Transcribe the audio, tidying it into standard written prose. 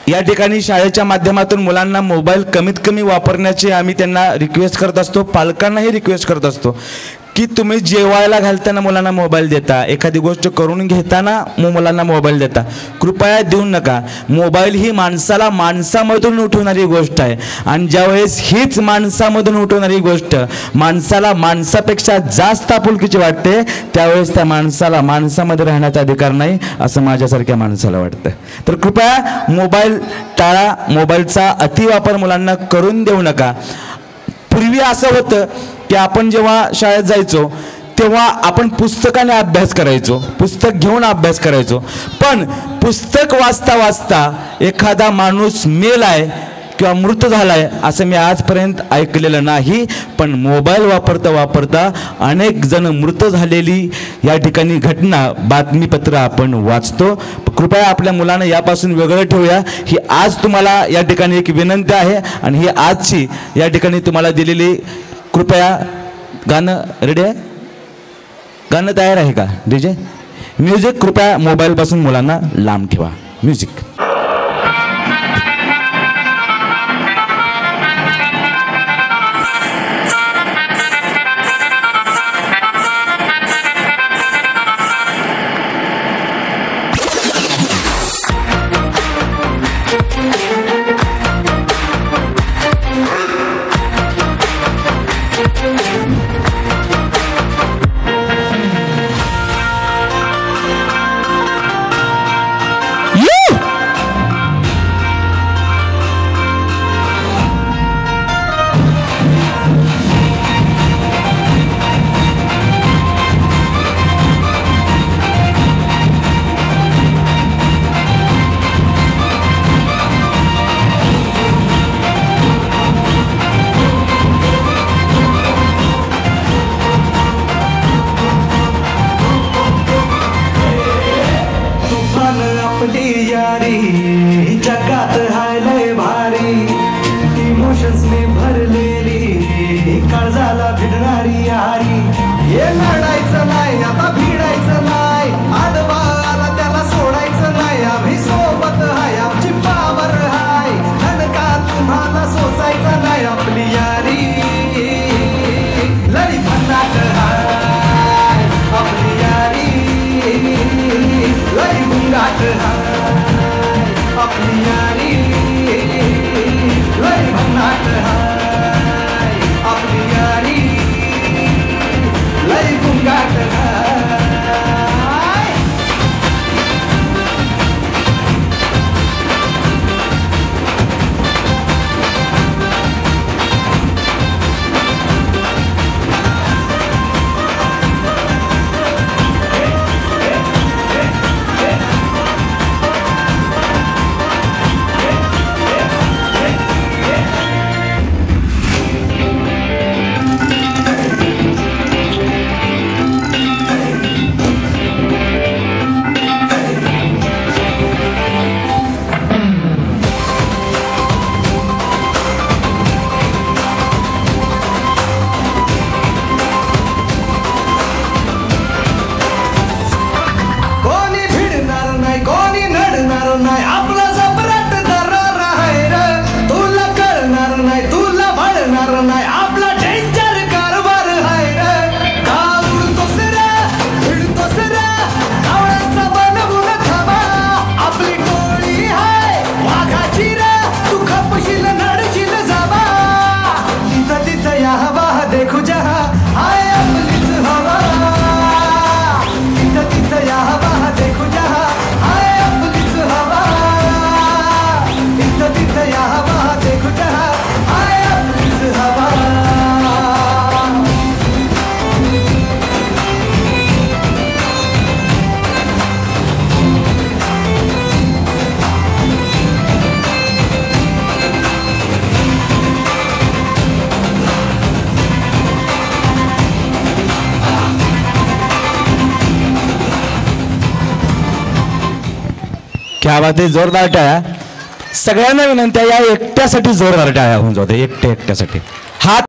या ठिकाणी शाळेच्या माध्यमातून मुलांना मोबाईल कमीत कमी वापरण्याची आम्ही त्यांना रिक्वेस्ट करत असतो, पालकांनाही रिक्वेस्ट करत असतो की तुम्ही जेवायला घालताना मुलांना मोबाईल देता, एखादी गोष्ट करून घेताना मुलांना मोबाईल देता, कृपया देऊ नका. मोबाईल ही माणसाला माणसामधून उठवणारी गोष्ट आहे आणि ज्यावेळेस हीच माणसामधून उठवणारी गोष्ट माणसाला माणसापेक्षा जास्त आपुलकीची वाटते त्यावेळेस त्या माणसाला माणसामध्ये राहण्याचा अधिकार नाही असं माझ्यासारख्या माणसाला वाटतं. तर कृपया मोबाईल टाळा, मोबाईलचा अतिवापर मुलांना करून देऊ नका. पूर्वी असं होतं की आपण जेव्हा शाळेत जायचो तेव्हा आपण पुस्तकाने अभ्यास करायचो, पुस्तक घेऊन अभ्यास करायचो, पण पुस्तक वाचता वाचता एखादा माणूस मेलाय किंवा मृत झालाय असं मी आजपर्यंत ऐकलेलं नाही. पण मोबाईल वापरता वापरता अनेक जण मृत झालेली या ठिकाणी घटना बातमीपत्र आपण वाचतो. कृपया आपल्या मुलांना यापासून वेगळं ठेवूया. ही आज तुम्हाला या ठिकाणी एक विनंती आहे आणि ही आजची या ठिकाणी तुम्हाला दिलेली. कृपया गाणं रेडी आहे, गाणं तयार आहे का डीजे? म्युझिक कृपया मोबाईलपासून मुलांना लांब ठेवा. म्युझिक. जगात हाय लय भारी, इमोशन्स ने भरलेली, काळजाला भिडणारी यारी. हे लढायचं नाही आता, भिडायचं नाही, आडवा आला त्याला सोडायचं नाही. आम्ही सोबत हाय, आमची पावर हाय, धनका तुम्हाला सोसायचा नाही. आपली यारी लई भन्नाट हाय, आपली यारी लई गुंगाट हाय. अपनी यारी लई भन्नाट हाय, अपनी यारी लई गुंगाट हाय. क्या बात आहे, जोरदार टाळ्या. सगळ्यांना विनंती आहे, या एकट्यासाठी जोरदार टाळ्या होऊन जाऊ दे, एकट्यासाठी. हात